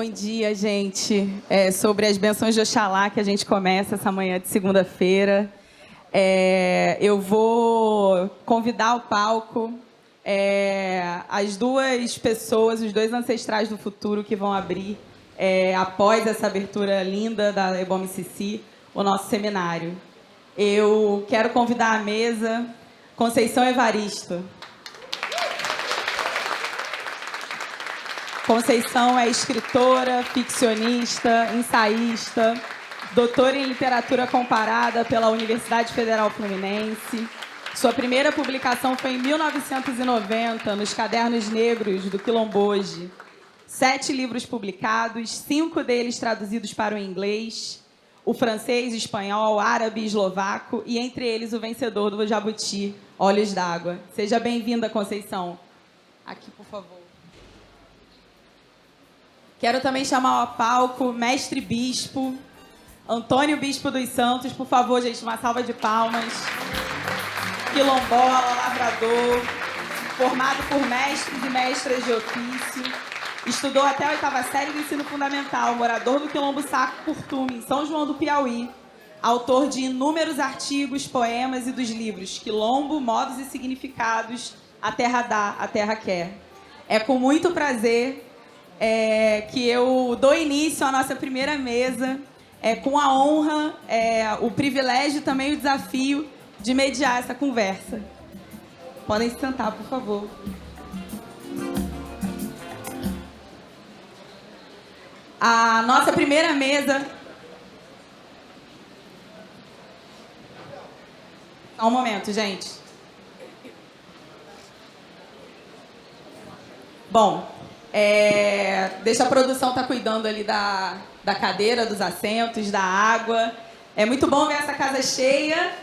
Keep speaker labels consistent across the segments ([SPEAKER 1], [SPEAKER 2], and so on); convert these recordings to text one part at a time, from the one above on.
[SPEAKER 1] Bom dia, gente. Sobre as bênçãos de Oxalá que a gente começa essa manhã de segunda-feira. Eu vou convidar ao palco as duas pessoas, os dois ancestrais do futuro que vão abrir, após essa abertura linda da Ebome Cici, o nosso seminário. Eu quero convidar à mesa Conceição Evaristo. Conceição é escritora, ficcionista, ensaísta, doutora em literatura comparada pela Universidade Federal Fluminense. Sua primeira publicação foi em 1990, nos Cadernos Negros do Quilomboje. 7 livros publicados, 5 deles traduzidos para o inglês, o francês, espanhol, árabe e eslovaco, e entre eles o vencedor do Jabuti, Olhos d'Água. Seja bem-vinda, Conceição. Aqui, por favor. Quero também chamar ao palco Mestre Bispo, Antônio Bispo dos Santos. Por favor, gente, uma salva de palmas. Quilombola, lavrador, formado por mestres e mestras de ofício. Estudou até a 8ª série do ensino fundamental, morador do Quilombo Saco Curtume, em São João do Piauí. Autor de inúmeros artigos, poemas e dos livros Quilombo, Modos e Significados, A Terra Dá, A Terra Quer. É com muito prazer que eu dou início à nossa primeira mesa, com a honra, o privilégio e também o desafio de mediar essa conversa. Podem se sentar, por favor. A nossa primeira mesa... Só um momento, gente. Bom... deixa a produção estar cuidando ali da cadeira, dos assentos, da água. É muito bom ver essa casa cheia.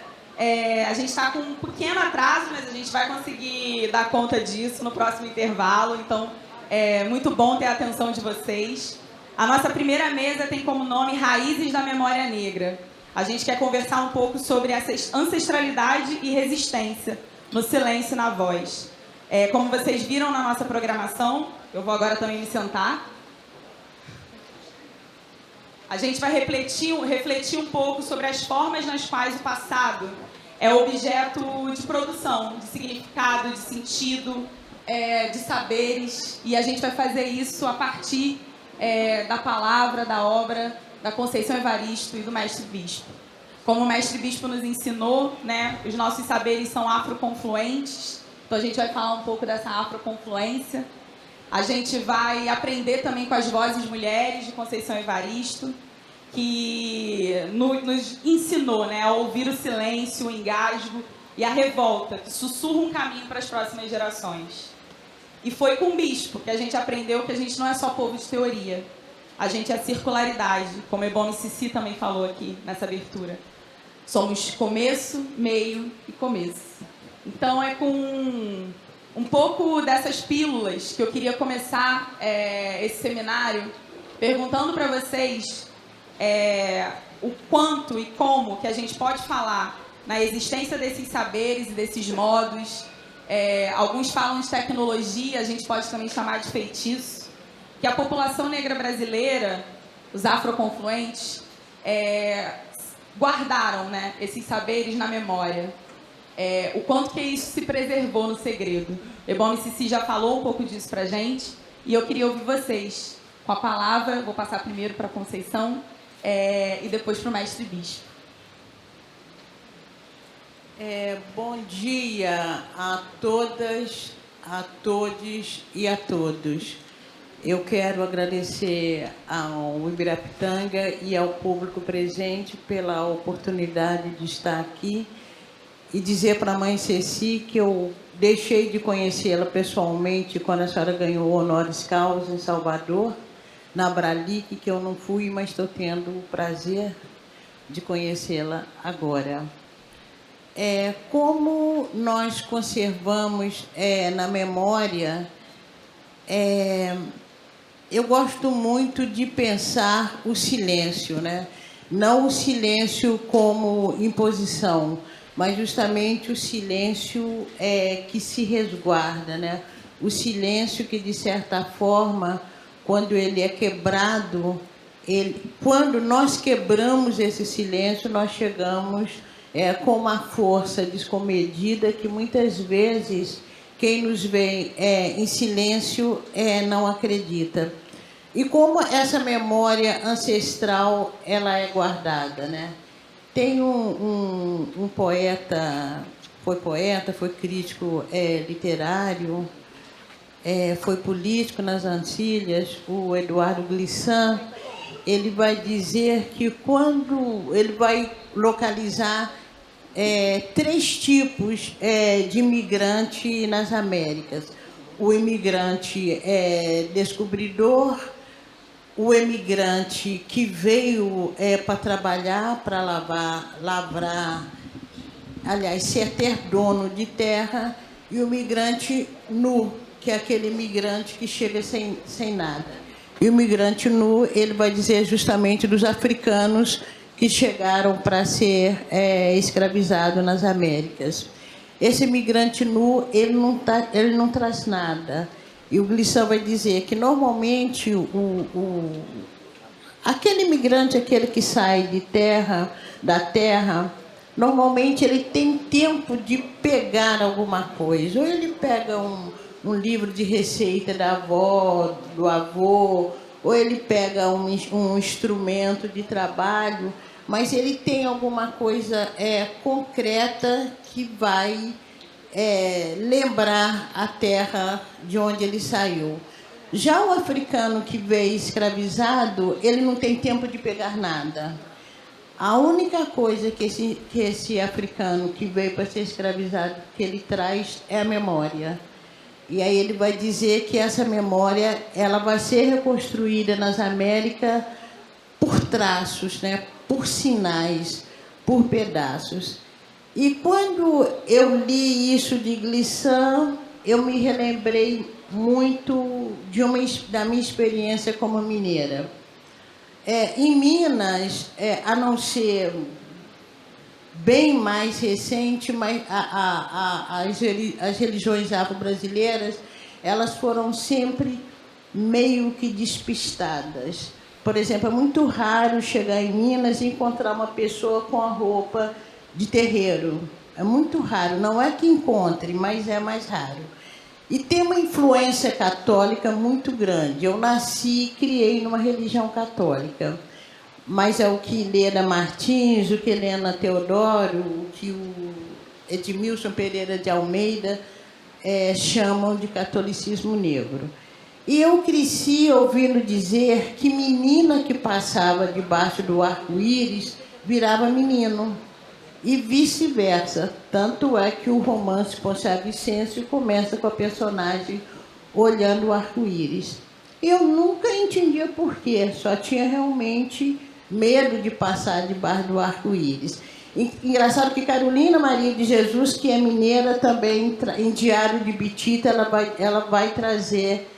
[SPEAKER 1] A gente está com um pequeno atraso, mas a gente vai conseguir dar conta disso no próximo intervalo. Então, é muito bom ter a atenção de vocês. A nossa primeira mesa tem como nome Raízes da Memória Negra. A gente quer conversar um pouco sobre essa ancestralidade e resistência no silêncio e na voz. Como vocês viram na nossa programação, eu vou agora também me sentar. A gente vai refletir um pouco sobre as formas nas quais o passado é objeto de produção, de significado, de sentido, de saberes. E a gente vai fazer isso a partir da palavra, da obra da Conceição Evaristo e do Mestre Bispo. Como o Mestre Bispo nos ensinou, né, os nossos saberes são afroconfluentes. Então a gente vai falar um pouco dessa afroconfluência. A gente vai aprender também com as vozes mulheres de Conceição Evaristo, que nos ensinou, né, a ouvir o silêncio, o engasgo e a revolta, que sussurra um caminho para as próximas gerações. E foi com o Bispo que a gente aprendeu que a gente não é só povo de teoria, a gente é circularidade, como Ebome Cici também falou aqui nessa abertura. Somos começo, meio e começo. Então é com um pouco dessas pílulas que eu queria começar esse seminário perguntando para vocês o quanto e como que a gente pode falar na existência desses saberes e desses modos. Alguns falam de tecnologia, a gente pode também chamar de feitiço, que a população negra brasileira, os afroconfluentes, guardaram, né, esses saberes na memória. O quanto que isso se preservou no segredo. Ebome Cici já falou um pouco disso pra gente, e eu queria ouvir vocês com a palavra. Vou passar primeiro para a Conceição e depois para o Mestre Bispo.
[SPEAKER 2] Bom dia a todas, a todos e a todos. Eu quero agradecer ao Ibirapitanga e ao público presente pela oportunidade de estar aqui e dizer para a mãe Ceci que eu deixei de conhecê-la pessoalmente quando a senhora ganhou o honoris causa em Salvador, na Bralic, que eu não fui, mas estou tendo o prazer de conhecê-la agora. Como nós conservamos na memória, eu gosto muito de pensar o silêncio, né? Não o silêncio como imposição, mas justamente o silêncio que se resguarda, né? O silêncio que, de certa forma, quando ele é quebrado, quando nós quebramos esse silêncio, nós chegamos com uma força descomedida que muitas vezes quem nos vê em silêncio não acredita. E como essa memória ancestral ela é guardada, né? Tem um poeta, foi crítico literário, foi político nas Antilhas, o Eduardo Glissant. Ele vai dizer que quando ele vai localizar 3 tipos de imigrante nas Américas. O imigrante descobridor, o imigrante que veio para trabalhar, para lavrar, aliás, ser até dono de terra, e o imigrante nu, que é aquele imigrante que chega sem nada. E o imigrante nu, ele vai dizer justamente dos africanos que chegaram para ser escravizados nas Américas. Esse imigrante nu, ele não traz nada. E o Glissant vai dizer que, normalmente, aquele imigrante, aquele que sai da terra, normalmente ele tem tempo de pegar alguma coisa. Ou ele pega um livro de receita da avó, do avô, ou ele pega um instrumento de trabalho, mas ele tem alguma coisa concreta que vai lembrar a terra de onde ele saiu. Já o africano que veio escravizado, ele não tem tempo de pegar nada. A única coisa que esse africano que veio para ser escravizado, que ele traz, é a memória. E aí ele vai dizer que essa memória ela vai ser reconstruída nas Américas por traços, né? Por sinais, por pedaços. E quando eu li isso de Glissant, eu me relembrei muito da minha experiência como mineira. Em Minas, a não ser bem mais recente, mas as religiões afro-brasileiras, elas foram sempre meio que despistadas. Por exemplo, é muito raro chegar em Minas e encontrar uma pessoa com a roupa de terreiro. É muito raro, não é que encontre, mas é mais raro. E tem uma influência católica muito grande. Eu nasci e criei numa religião católica. Mas é o que Helena Martins, o que Helena Teodoro, o que o Edmilson Pereira de Almeida chamam de catolicismo negro. E eu cresci ouvindo dizer que menina que passava debaixo do arco-íris virava menino, e vice-versa. Tanto é que o romance Ponciá Vicêncio começa com a personagem olhando o arco-íris. Eu nunca entendia por quê, só tinha realmente medo de passar debaixo do arco-íris. Engraçado que Carolina Maria de Jesus, que é mineira também, em Diário de Bitita, ela vai trazer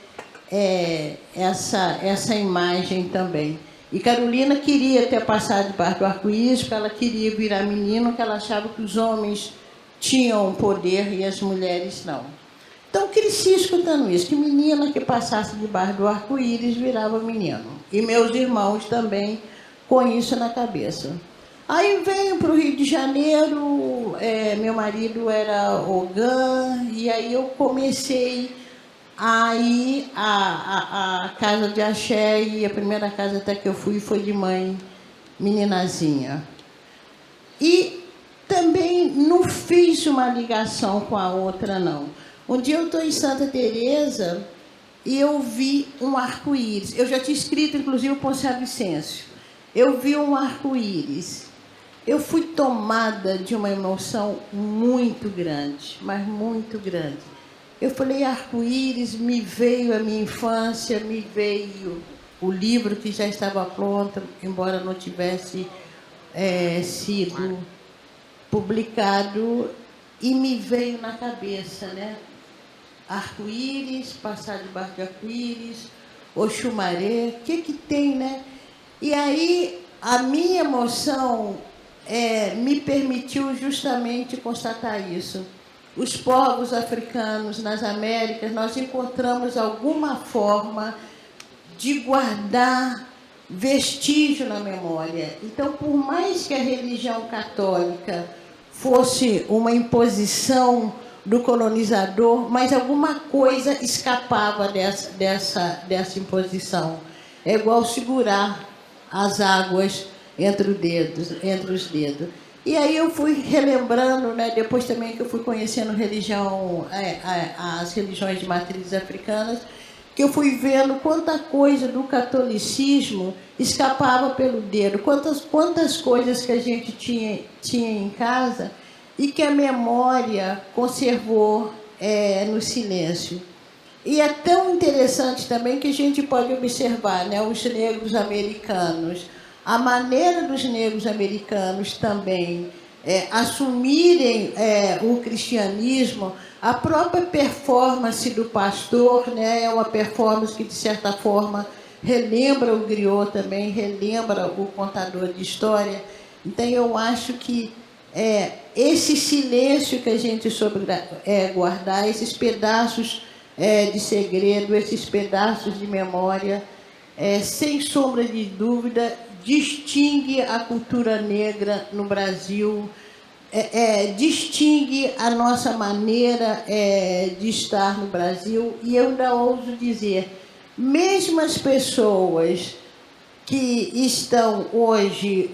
[SPEAKER 2] essa imagem também. E Carolina queria ter passado debaixo do arco-íris, porque ela queria virar menino, que ela achava que os homens tinham poder e as mulheres não. Então, cresci escutando isso, que menina que passasse debaixo do arco-íris virava menino. E meus irmãos também com isso na cabeça. Aí venho para o Rio de Janeiro, meu marido era ogã, e aí eu comecei a ir à casa de axé, e a primeira casa até que eu fui foi de mãe meninazinha. E também não fiz uma ligação com a outra, não. Um dia eu estou em Santa Teresa e eu vi um arco-íris. Eu já tinha escrito, inclusive, o Ponciá Vicêncio. Eu vi um arco-íris. Eu fui tomada de uma emoção muito grande, mas muito grande. Eu falei, arco-íris, me veio a minha infância, me veio o livro que já estava pronto, embora não tivesse sido publicado, e me veio na cabeça, né? Arco-íris, passar debaixo de arco-íris, Oxumaré, o que tem, né? E aí a minha emoção me permitiu justamente constatar isso. Os povos africanos nas Américas, nós encontramos alguma forma de guardar vestígio na memória. Então, por mais que a religião católica fosse uma imposição do colonizador, mas alguma coisa escapava dessa imposição. É igual segurar as águas entre os dedos. E aí eu fui relembrando, né, depois também que eu fui conhecendo as religiões de matrizes africanas, que eu fui vendo quanta coisa do catolicismo escapava pelo dedo, quantas coisas que a gente tinha em casa e que a memória conservou no silêncio. E é tão interessante também que a gente pode observar, né, os negros americanos, a maneira dos negros americanos também assumirem o cristianismo, a própria performance do pastor, né, é uma performance que, de certa forma, relembra o griot também, relembra o contador de história. Então, eu acho que esse silêncio que a gente soube guardar, esses pedaços de segredo, esses pedaços de memória, sem sombra de dúvida, distingue a cultura negra no Brasil, distingue a nossa maneira de estar no Brasil. E eu ainda ouso dizer, mesmo as pessoas que estão hoje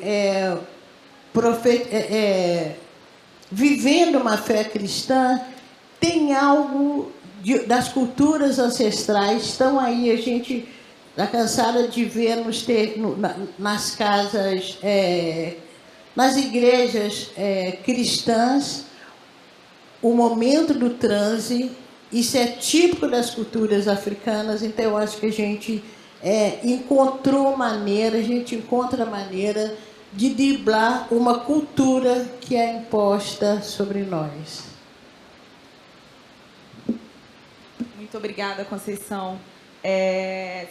[SPEAKER 2] vivendo uma fé cristã, tem algo das culturas ancestrais, estão aí, a gente está cansada de ver nas casas, nas igrejas cristãs, o momento do transe. Isso é típico das culturas africanas, então eu acho que a gente encontra maneira de driblar uma cultura que é imposta sobre nós.
[SPEAKER 1] Muito obrigada, Conceição.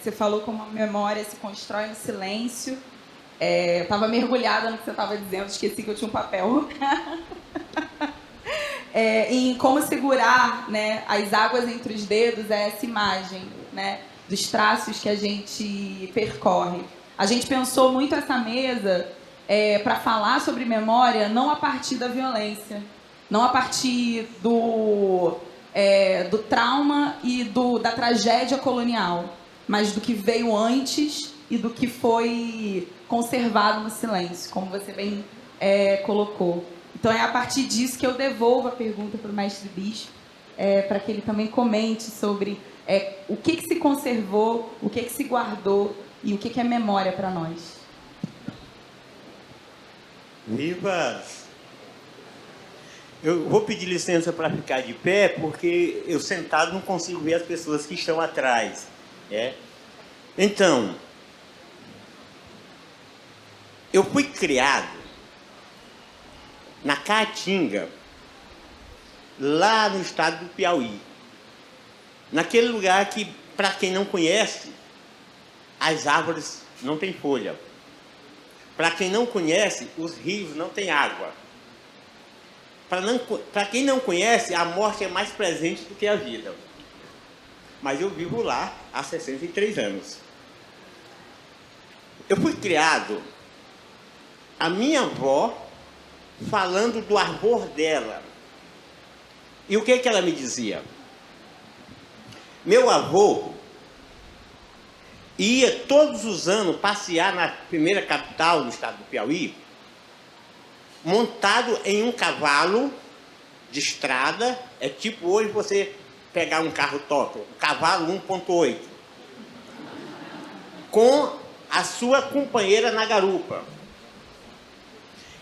[SPEAKER 1] Você falou como a memória se constrói no silêncio. Estava mergulhada no que você estava dizendo, esqueci que eu tinha um papel. Em como segurar, né, as águas entre os dedos, essa imagem, né, dos traços que a gente percorre. A gente pensou muito essa mesa para falar sobre memória, não a partir da violência, não a partir do trauma e da tragédia colonial, mas do que veio antes e do que foi conservado no silêncio, como você bem colocou. Então é a partir disso que eu devolvo a pergunta para o mestre Bispo, para que ele também comente sobre o que se conservou, o que se guardou e o que é memória para nós.
[SPEAKER 3] Vivas! Eu vou pedir licença para ficar de pé, porque eu sentado não consigo ver as pessoas que estão atrás. Então, eu fui criado na Caatinga, lá no estado do Piauí. Naquele lugar que, para quem não conhece, as árvores não têm folha. Para quem não conhece, os rios não têm água. Para quem não conhece, a morte é mais presente do que a vida. Mas eu vivo lá há 63 anos. Eu fui criado, a minha avó falando do arbor dela. E o que ela me dizia? Meu avô ia todos os anos passear na primeira capital do estado do Piauí, montado em um cavalo de estrada, tipo hoje você pegar um carro top, um cavalo 1.8, com a sua companheira na garupa.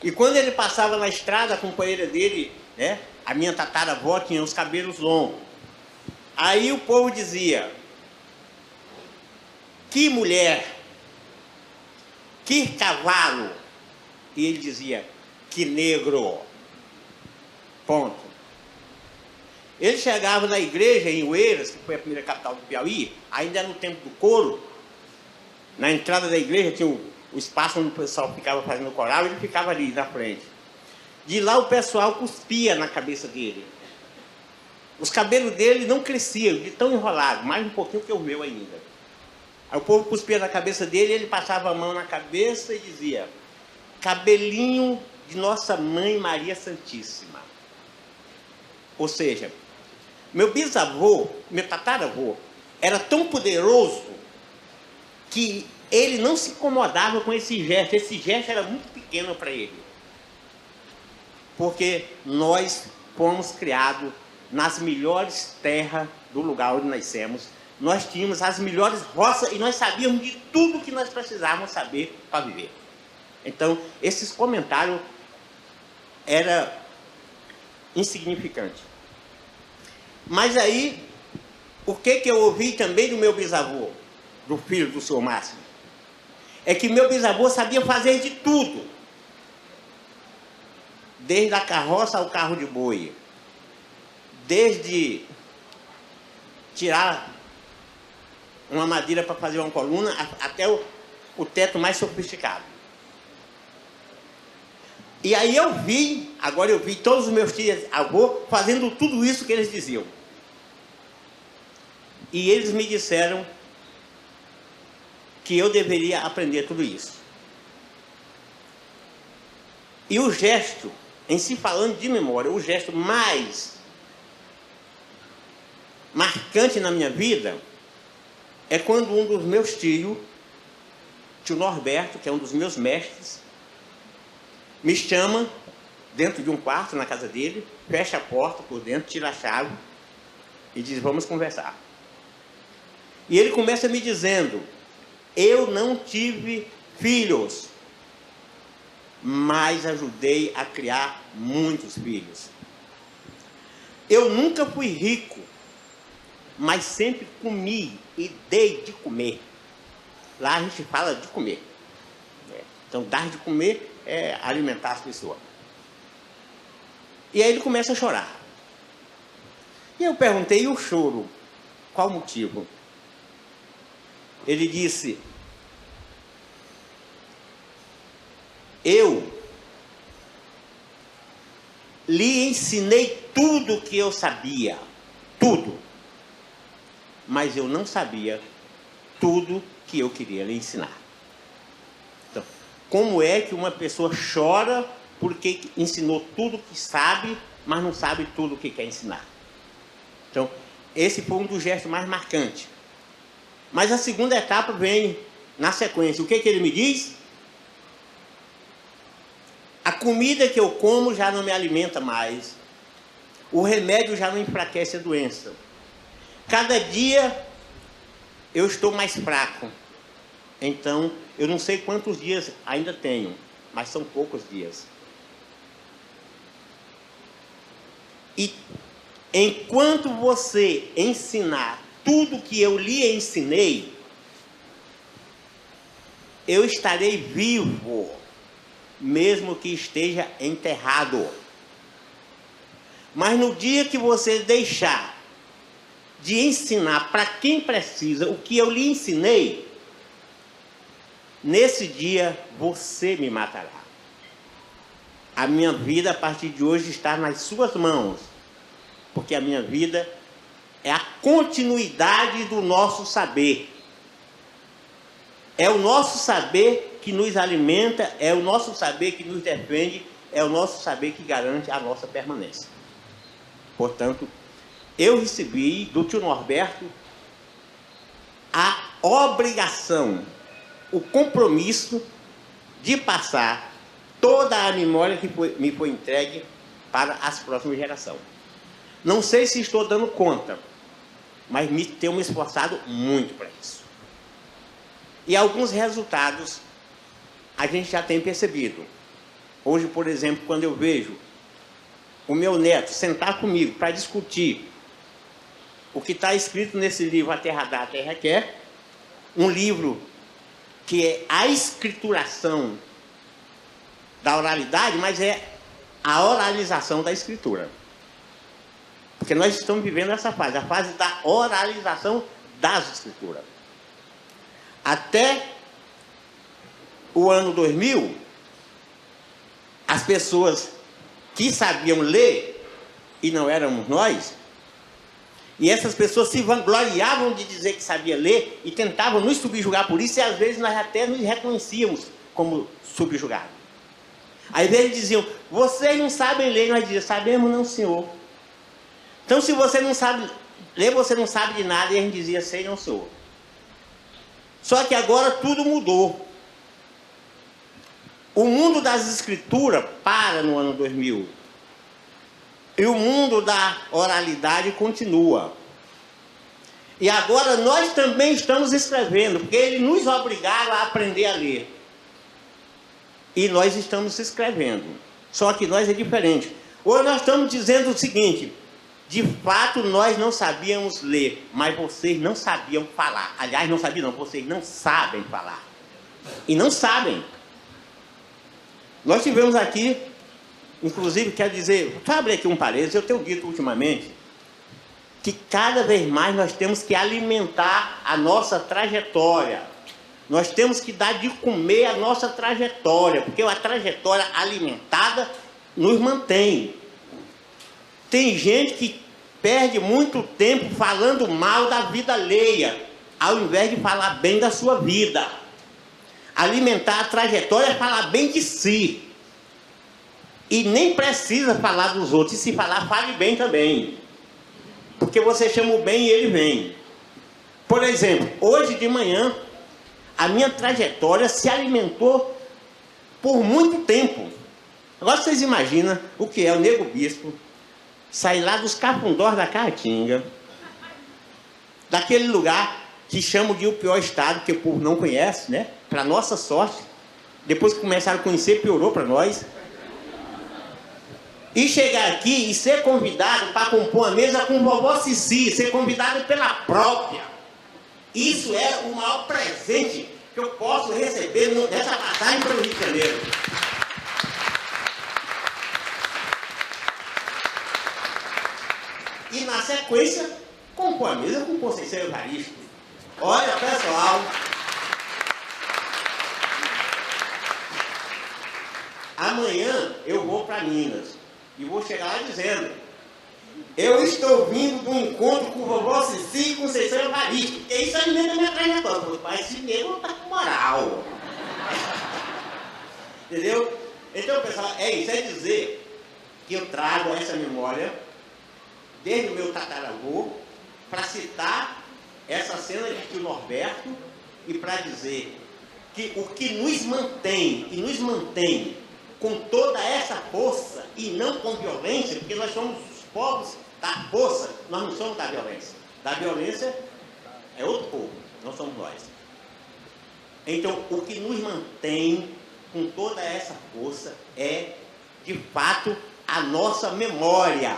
[SPEAKER 3] E quando ele passava na estrada, a companheira dele, né, a minha tataravó, tinha os cabelos longos. Aí o povo dizia: que mulher, que cavalo. E ele dizia: que negro. Ponto. Ele chegava na igreja em Oeiras, que foi a primeira capital do Piauí, ainda no tempo do couro. Na entrada da igreja tinha o espaço onde o pessoal ficava fazendo coral, ele ficava ali na frente. De lá o pessoal cuspia na cabeça dele. Os cabelos dele não cresciam, de tão enrolado, mais um pouquinho que o meu ainda. Aí o povo cuspia na cabeça dele, ele passava a mão na cabeça e dizia: cabelinho de Nossa Mãe Maria Santíssima. Ou seja, meu bisavô, meu tataravô, era tão poderoso que ele não se incomodava com esse gesto. Esse gesto era muito pequeno para ele. Porque nós fomos criados nas melhores terras do lugar onde nascemos. Nós tínhamos as melhores roças e nós sabíamos de tudo que nós precisávamos saber para viver. Então, esses comentários eram insignificantes. Mas aí, o que eu ouvi também do meu bisavô, do filho do senhor Márcio, é que meu bisavô sabia fazer de tudo. Desde a carroça ao carro de boi. Desde tirar uma madeira para fazer uma coluna, até o teto mais sofisticado. E aí agora eu vi todos os meus tios avô fazendo tudo isso que eles diziam. E eles me disseram que eu deveria aprender tudo isso. E o gesto, em si falando de memória, o gesto mais marcante na minha vida é quando um dos meus tios, tio Norberto, que é um dos meus mestres, me chama dentro de um quarto na casa dele, fecha a porta por dentro, tira a chave e diz: vamos conversar. E ele começa me dizendo: eu não tive filhos, mas ajudei a criar muitos filhos. Eu nunca fui rico, mas sempre comi e dei de comer. Lá a gente fala de comer. Então, dar de comer é alimentar as pessoas. E aí ele começa a chorar. E eu perguntei: e o choro? Qual o motivo? Ele disse: eu lhe ensinei tudo o que eu sabia. Tudo. Mas eu não sabia tudo que eu queria lhe ensinar. Então, como é que uma pessoa chora porque ensinou tudo que sabe, mas não sabe tudo o que quer ensinar? Então, esse foi um dos gestos mais marcantes. Mas a segunda etapa vem na sequência. O que ele me diz? A comida que eu como já não me alimenta mais. O remédio já não enfraquece a doença. Cada dia eu estou mais fraco. Então, eu não sei quantos dias ainda tenho, mas são poucos dias. E enquanto você ensinar tudo que eu lhe ensinei, eu estarei vivo, mesmo que esteja enterrado. Mas no dia que você deixar de ensinar para quem precisa o que eu lhe ensinei, nesse dia você me matará. A minha vida a partir de hoje está nas suas mãos, porque a minha vida é a continuidade do nosso saber. É o nosso saber que nos alimenta, é o nosso saber que nos defende, é o nosso saber que garante a nossa permanência. Portanto, eu recebi do tio Norberto a obrigação, o compromisso de passar toda a memória que me foi entregue para as próximas gerações. Não sei se estou dando conta, mas tenho me esforçado muito para isso. E alguns resultados a gente já tem percebido. Hoje, por exemplo, quando eu vejo o meu neto sentar comigo para discutir o que está escrito nesse livro A Terra Dá, a Terra Quer, um livro que é a escrituração da oralidade, mas é a oralização da escritura. Porque nós estamos vivendo essa fase, a fase da oralização das escrituras. Até o ano 2000, as pessoas que sabiam ler, e não éramos nós, E essas pessoas se vangloriavam de dizer que sabia ler e tentavam nos subjugar por isso, e às vezes nós até nos reconhecíamos como subjugados. Às vezes eles diziam, vocês não sabem ler, nós dizíamos, sabemos não, senhor. Então, se você não sabe ler, você não sabe de nada, e a gente dizia, sei não, senhor. Só que agora tudo mudou. O mundo das escrituras para no ano 2000. E o mundo da oralidade continua. E agora nós também estamos escrevendo, porque eles nos obrigaram a aprender a ler. E nós estamos escrevendo. Só que nós é diferente. Hoje nós estamos dizendo o seguinte, de fato nós não sabíamos ler, mas vocês não sabiam falar. Aliás, não sabiam não, vocês não sabem falar. E não sabem. Nós tivemos aqui, inclusive, quero dizer, deixa eu abrir aqui um parênteses, eu tenho dito ultimamente que cada vez mais nós temos que alimentar a nossa trajetória. Nós temos que dar de comer a nossa trajetória, porque a trajetória alimentada nos mantém. Tem gente que perde muito tempo falando mal da vida alheia, ao invés de falar bem da sua vida. Alimentar a trajetória é falar bem de si. E nem precisa falar dos outros. E se falar, fale bem também. Porque você chama o bem e ele vem. Por exemplo, hoje de manhã, a minha trajetória se alimentou por muito tempo. Agora vocês imaginam o que é o Nego Bispo sair lá dos Cafundós da Caatinga, daquele lugar que chamam de o pior estado, que o povo não conhece, né? Para nossa sorte. Depois que começaram a conhecer, piorou para nós. E chegar aqui e ser convidado para compor a mesa com vovó Cici, ser convidado pela própria. Isso é o maior presente que eu posso receber nessa passagem para o Rio de Janeiro. E na sequência, compor a mesa com Conceição Evaristo. Olha, pessoal, amanhã eu vou para Minas e vou chegar lá dizendo, eu estou vindo de um encontro com vovó Cici e Conceição Evaristo, porque isso alimenta a minha trajetória. Mas esse negro está com moral. Entendeu? Então, pessoal, é isso, é dizer que eu trago essa memória desde o meu tataravô para citar essa cena de tio Norberto e para dizer que o que nos mantém com toda essa força e não com violência, porque nós somos os povos da força, nós não somos da violência. Da violência é outro povo, não somos nós. Então, o que nos mantém com toda essa força é, de fato, a nossa memória.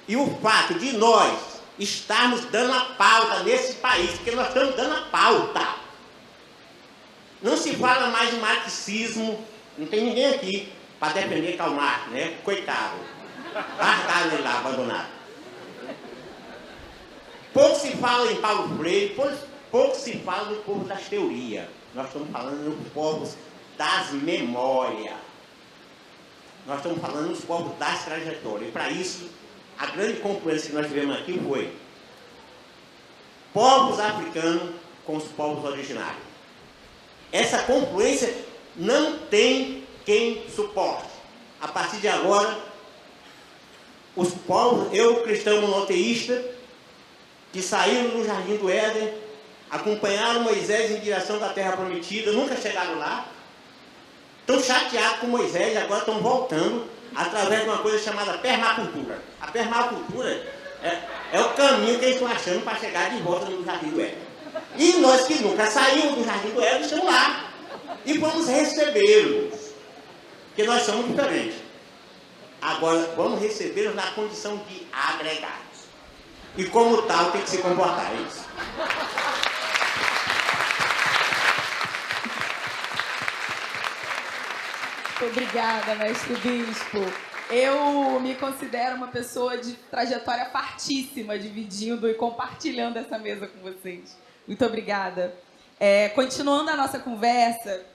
[SPEAKER 3] E o fato de nós estarmos dando a pauta nesse país, porque nós estamos dando a pauta. Não se fala mais de marxismo, não tem ninguém aqui para defender Karl Marx, né? Coitado. Largaram ele lá, abandonado. Pouco se fala em Paulo Freire, pouco se fala no povo das teorias. Nós estamos falando nos povos das memórias. Nós estamos falando nos povos das trajetórias. E para isso, a grande confluência que nós tivemos aqui foi povos africanos com os povos originários. Essa confluência não tem quem suporte. A partir de agora, os povos, eu, cristão monoteísta, que saíram do Jardim do Éden, acompanharam Moisés em direção da Terra Prometida, nunca chegaram lá, estão chateados com Moisés e agora estão voltando através de uma coisa chamada permacultura. A permacultura é o caminho que eles estão achando para chegar de volta no Jardim do Éden. E nós que nunca saímos do Jardim do Éden estamos lá. E vamos recebê-los. Porque nós somos diferentes. Agora, vamos recebê-los na condição de agregados. E como tal, tem que se comportar. É isso.
[SPEAKER 1] Obrigada, mestre Bispo. Eu me considero uma pessoa de trajetória fartíssima, dividindo e compartilhando essa mesa com vocês. Muito obrigada. Continuando a nossa conversa,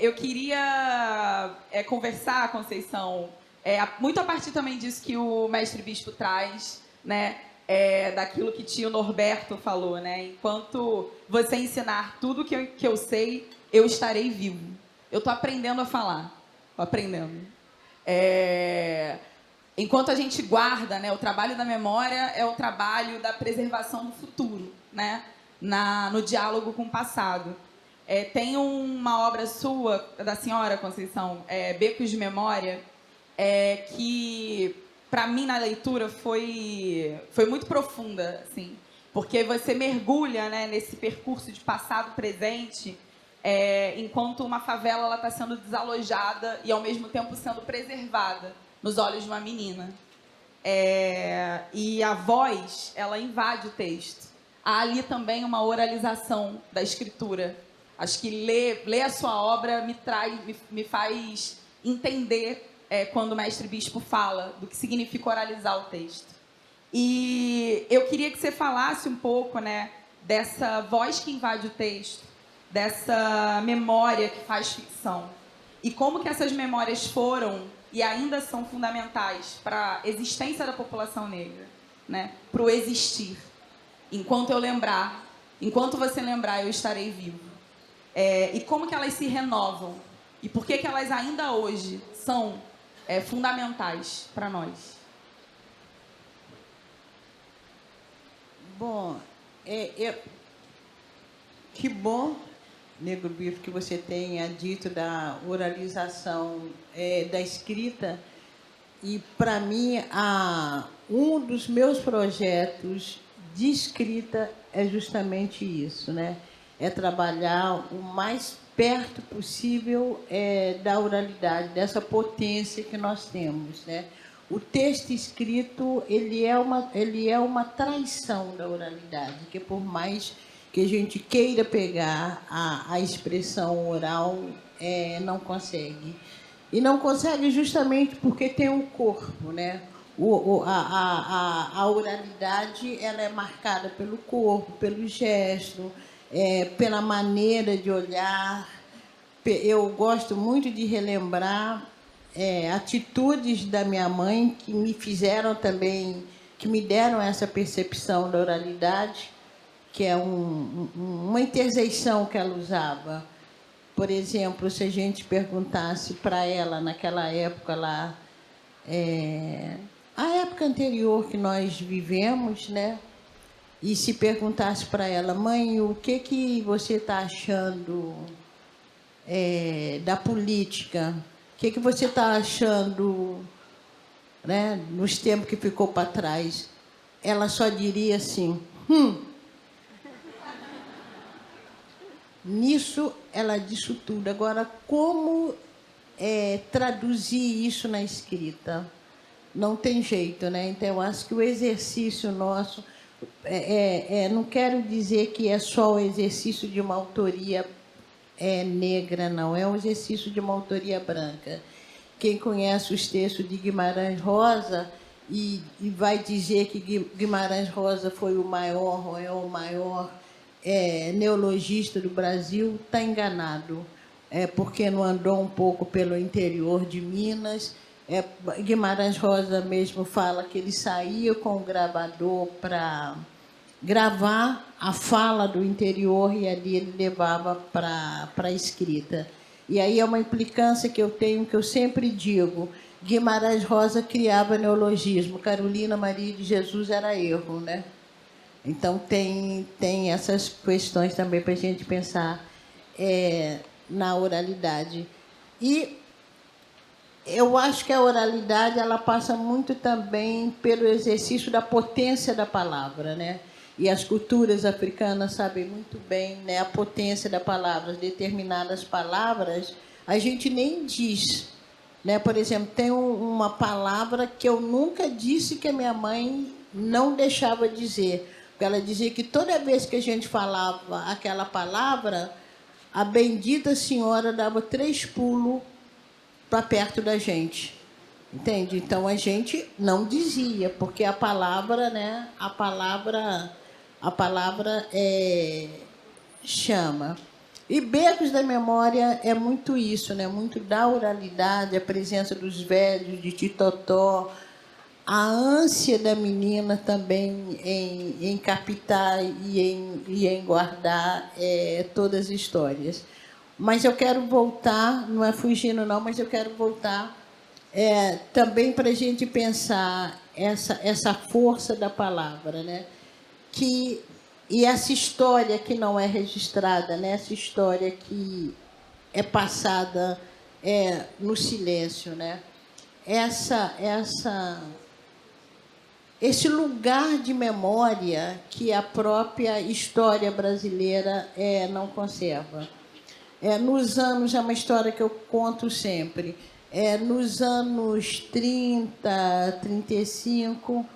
[SPEAKER 1] eu queria conversar, Conceição, muito a partir também disso que o mestre Bispo traz, né? Daquilo que tio Norberto falou, né? Enquanto você ensinar tudo que eu sei, eu estarei vivo. Eu estou aprendendo a falar, estou aprendendo. Enquanto a gente guarda, né? O trabalho da memória é o trabalho da preservação do futuro, né? No diálogo com o passado. Tem uma obra sua, da senhora Conceição, Becos de Memória, que para mim na leitura foi muito profunda, assim, porque você mergulha, né, nesse percurso de passado, presente, enquanto uma favela está sendo desalojada e ao mesmo tempo sendo preservada nos olhos de uma menina. E a voz, ela invade o texto. Há ali também uma oralização da escritura. Acho que ler a sua obra me faz entender quando o mestre bispo fala do que significa oralizar o texto. E eu queria que você falasse um pouco, né, dessa voz que invade o texto, dessa memória que faz ficção. E como que essas memórias foram e ainda são fundamentais para a existência da população negra, né, para o existir. Enquanto você lembrar, eu estarei vivo. E como que elas se renovam? E por que elas ainda hoje são fundamentais para nós?
[SPEAKER 2] Bom, que bom, Negro Bispo, que você tenha dito da oralização da escrita. E, para mim, um dos meus projetos de escrita é justamente isso, né? É trabalhar o mais perto possível da oralidade, dessa potência que nós temos, né? O texto escrito ele é uma traição da oralidade, que por mais que a gente queira pegar a expressão oral, não consegue. E não consegue justamente porque tem um corpo, né? A oralidade ela é marcada pelo corpo, pelo gesto, pela maneira de olhar. Eu gosto muito de relembrar atitudes da minha mãe que me fizeram também, que me deram essa percepção da oralidade, que é uma interjeição que ela usava. Por exemplo, se a gente perguntasse para ela naquela época lá, a época anterior que nós vivemos, né? E se perguntasse para ela, mãe, o que você está achando da política? O que você está achando, né, nos tempos que ficou para trás? Ela só diria assim, Nisso ela disse tudo. Agora, como traduzir isso na escrita? Não tem jeito, né? Então, eu acho que o exercício nosso... não quero dizer que é só o exercício de uma autoria negra, não. É um exercício de uma autoria branca. Quem conhece os textos de Guimarães Rosa e vai dizer que Guimarães Rosa foi o maior, ou é o maior neologista do Brasil, está enganado. Porque não andou um pouco pelo interior de Minas. Guimarães Rosa mesmo fala que ele saía com o gravador para gravar a fala do interior e ali ele levava para a escrita. E aí é uma implicância que eu tenho, que eu sempre digo, Guimarães Rosa criava neologismo, Carolina Maria de Jesus era erro, né? Então tem essas questões também para a gente pensar na oralidade. E eu acho que a oralidade ela passa muito também pelo exercício da potência da palavra, né? E as culturas africanas sabem muito bem, né, a potência da palavra. Determinadas palavras a gente nem diz, né? Por exemplo, tem uma palavra que eu nunca disse que a minha mãe não deixava dizer. Porque ela dizia que toda vez que a gente falava aquela palavra, a bendita senhora dava 3 pulos para perto da gente. Entende? Então a gente não dizia, porque a palavra, né? A palavra chama. E Becos da Memória é muito isso, né? Muito da oralidade, a presença dos velhos, de Titotó, a ânsia da menina também em captar e em guardar todas as histórias. Mas eu quero voltar, não é fugindo não, mas eu quero voltar também para a gente pensar essa força da palavra, né? E essa história que não é registrada, né? Essa história que é passada no silêncio, né? Esse lugar de memória que a própria história brasileira não conserva. Nos anos, é uma história que eu conto sempre, nos anos 30, 35,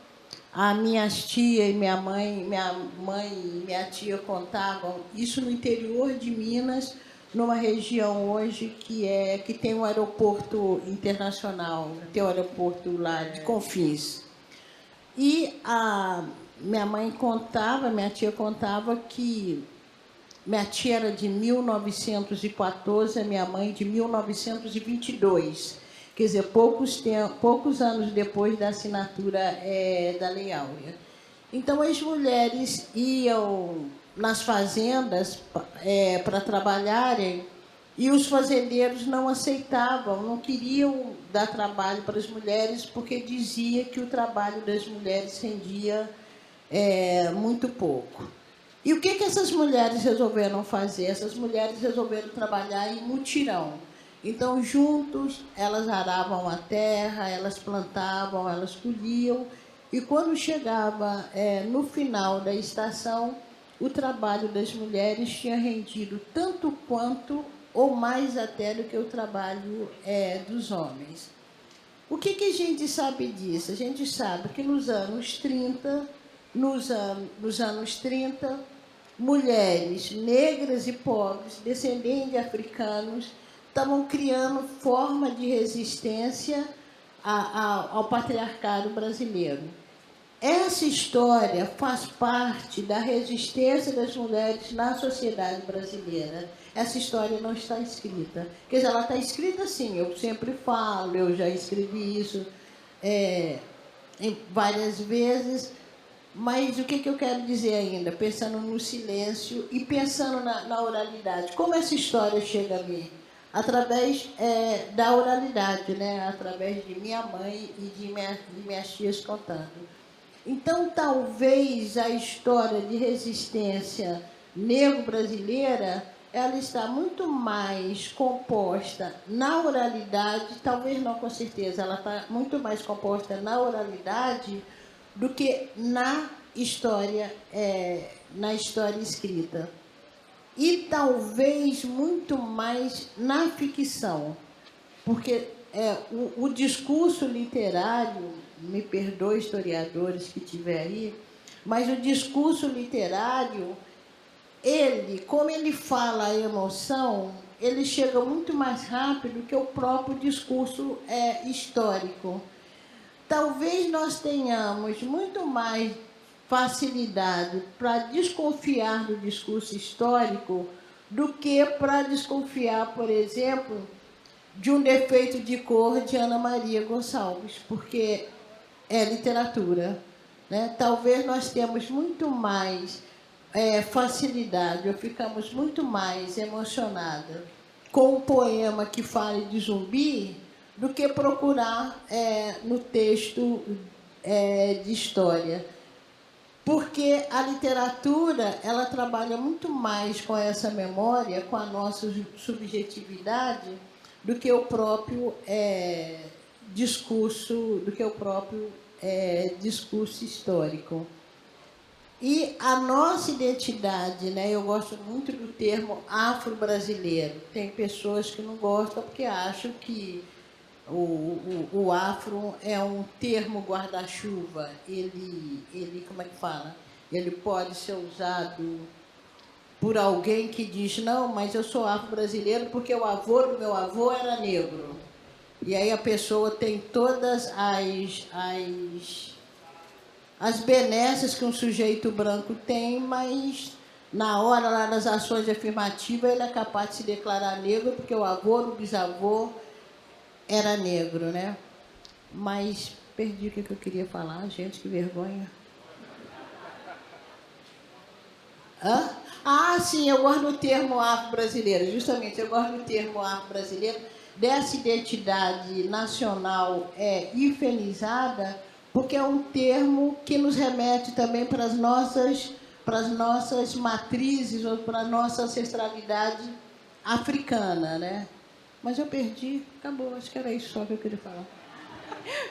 [SPEAKER 2] a minha tia e minha mãe e minha tia contavam isso no interior de Minas, numa região hoje que tem um aeroporto internacional, tem um aeroporto lá de Confins. E a minha tia contava que minha tia era de 1914, a minha mãe de 1922. Quer dizer, poucos anos depois da assinatura da Lei Áurea. Então, as mulheres iam nas fazendas para trabalharem e os fazendeiros não aceitavam, não queriam dar trabalho para as mulheres porque dizia que o trabalho das mulheres rendia muito pouco. E o que essas mulheres resolveram fazer? Essas mulheres resolveram trabalhar em mutirão. Então, juntos, elas aravam a terra, elas plantavam, elas colhiam. E quando chegava no final da estação, o trabalho das mulheres tinha rendido tanto quanto, ou mais até, do que o trabalho dos homens. O que a gente sabe disso? A gente sabe que nos anos 30, mulheres negras e pobres, descendentes de africanos, estavam criando forma de resistência ao patriarcado brasileiro. Essa história faz parte da resistência das mulheres na sociedade brasileira. Essa história não está escrita. Quer dizer, ela está escrita assim, eu sempre falo, eu já escrevi isso várias vezes, mas o que eu quero dizer ainda? Pensando no silêncio e pensando na oralidade. Como essa história chega a mim? Através da oralidade, né? Através de minha mãe e de minhas tias contando. Então, talvez a história de resistência negro-brasileira, ela está muito mais composta na oralidade, talvez não com certeza, ela está muito mais composta na oralidade do que na história escrita. E talvez muito mais na ficção, porque o discurso literário, me perdoe historiadores que tiver aí, mas o discurso literário, como ele fala a emoção, ele chega muito mais rápido que o próprio discurso histórico. Talvez nós tenhamos muito mais facilidade para desconfiar do discurso histórico do que para desconfiar, por exemplo, de um defeito de cor de Ana Maria Gonçalves, porque é literatura, né? Talvez nós temos muito mais facilidade, ou ficamos muito mais emocionadas com um poema que fale de zumbi do que procurar no texto de história. Porque a literatura, ela trabalha muito mais com essa memória, com a nossa subjetividade, do que o próprio discurso histórico. E a nossa identidade, né? Eu gosto muito do termo afro-brasileiro. Tem pessoas que não gostam porque acham que o afro é um termo guarda-chuva. Ele, como é que fala? Ele pode ser usado por alguém que diz, não, mas eu sou afro-brasileiro porque o avô do meu avô era negro. E aí a pessoa tem todas as benesses que um sujeito branco tem, mas na hora, lá nas ações afirmativas, ele é capaz de se declarar negro porque o avô do bisavô era negro, né? Mas Perdi o que eu queria falar, gente, que vergonha. Hã? Ah, sim, eu gosto do termo afro-brasileiro. Justamente, eu gosto do termo afro-brasileiro, dessa identidade nacional hifenizada, porque é um termo que nos remete também para as nossas matrizes, ou para a nossa ancestralidade africana, né? Mas eu perdi, acabou, acho que era isso só que eu queria falar.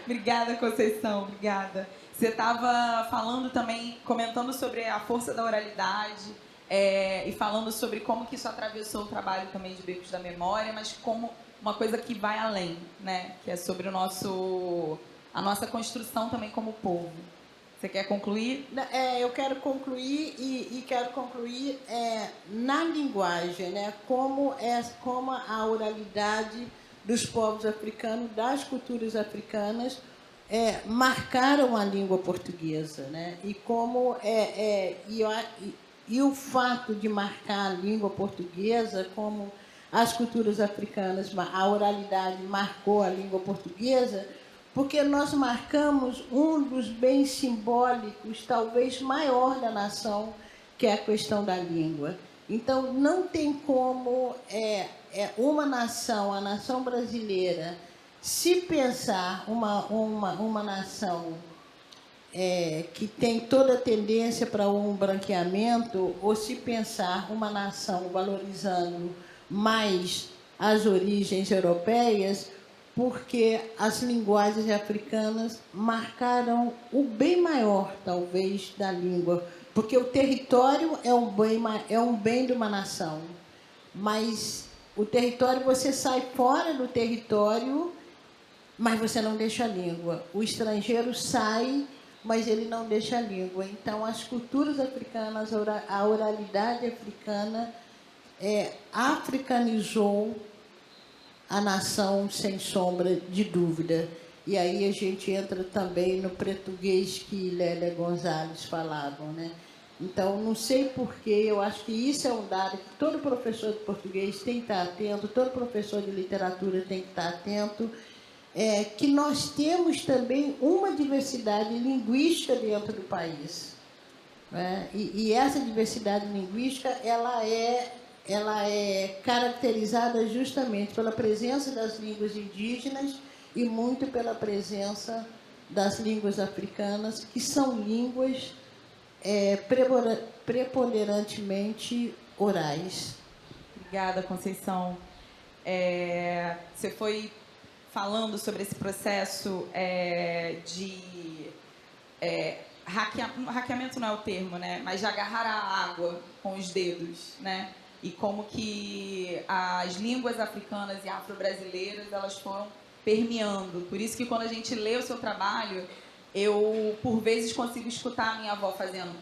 [SPEAKER 1] Obrigada, Conceição, obrigada. Você estava falando também, comentando sobre a força da oralidade e falando sobre como que isso atravessou o trabalho também de Becos da Memória, mas como uma coisa que vai além, né? Que é sobre a nossa construção também como povo. Você quer concluir?
[SPEAKER 2] Eu quero concluir e quero concluir na linguagem, né? Como a oralidade dos povos africanos, das culturas africanas, marcaram a língua portuguesa, né? E como e o fato de marcar a língua portuguesa, como as culturas africanas, a oralidade marcou a língua portuguesa, porque nós marcamos um dos bens simbólicos, talvez maior da nação, que é a questão da língua. Então, não tem como uma nação, a nação brasileira, se pensar uma nação que tem toda a tendência para um branqueamento, ou se pensar uma nação valorizando mais as origens europeias, porque as linguagens africanas marcaram o bem maior, talvez, da língua. Porque o território é um bem de uma nação, mas o território, você sai fora do território, mas você não deixa a língua. O estrangeiro sai, mas ele não deixa a língua. Então, as culturas africanas, a oralidade africana africanizou a nação, sem sombra de dúvida. E aí a gente entra também no português que Lélia Gonzalez falavam, né? Então, não sei porquê, eu acho que isso é um dado que todo professor de português tem que estar atento, todo professor de literatura tem que estar atento, que nós temos também uma diversidade linguística dentro do país. Né? E essa diversidade linguística, ela é caracterizada justamente pela presença das línguas indígenas e muito pela presença das línguas africanas, que são línguas preponderantemente orais.
[SPEAKER 1] Obrigada, Conceição. Você foi falando sobre esse processo de hackeamento não é o termo, né? Mas de agarrar a água com os dedos, né? E como que as línguas africanas e afro-brasileiras, elas foram permeando. Por isso que quando a gente lê o seu trabalho, eu, por vezes, consigo escutar a minha avó fazendo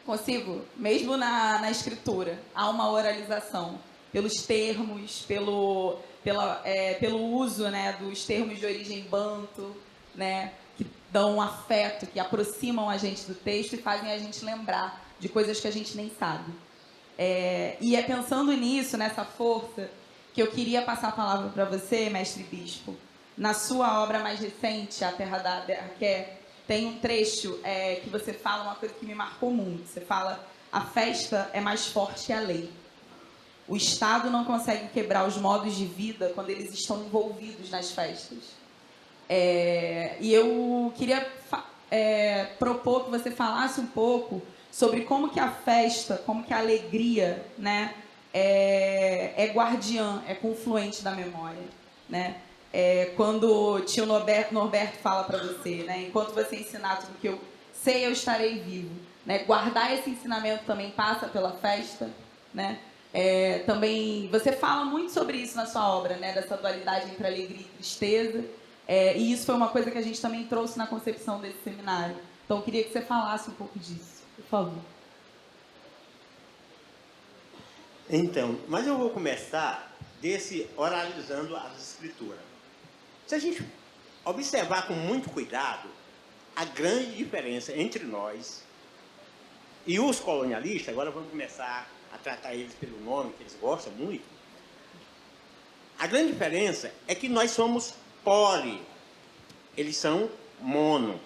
[SPEAKER 1] consigo, mesmo na escritura. Há uma oralização pelos termos, pelo uso, né, dos termos de origem banto, né, que dão um afeto, que aproximam a gente do texto e fazem a gente lembrar de coisas que a gente nem sabe. E é pensando nisso, nessa força, que eu queria passar a palavra para você, mestre Bispo. Na sua obra mais recente, A Terra da Arqué, tem um trecho que você fala uma coisa que me marcou muito. Você fala: a festa é mais forte que a lei. O Estado não consegue quebrar os modos de vida quando eles estão envolvidos nas festas. E eu queria propor que você falasse um pouco sobre como que a festa, como que a alegria, né, é guardiã, é confluente da memória, né? Quando o tio Norberto fala para você, né, enquanto você ensinar tudo que eu sei, eu estarei vivo, né? Guardar esse ensinamento também passa pela festa, né? Também você fala muito sobre isso na sua obra, né, dessa dualidade entre alegria e tristeza, e isso foi uma coisa que a gente também trouxe na concepção desse seminário. Então eu queria que você falasse um pouco disso, por favor.
[SPEAKER 3] Então, mas eu vou começar oralizando as escrituras. Se a gente observar com muito cuidado a grande diferença entre nós e os colonialistas, agora vamos começar a tratar eles pelo nome, que eles gostam muito. A grande diferença é que nós somos eles são mono.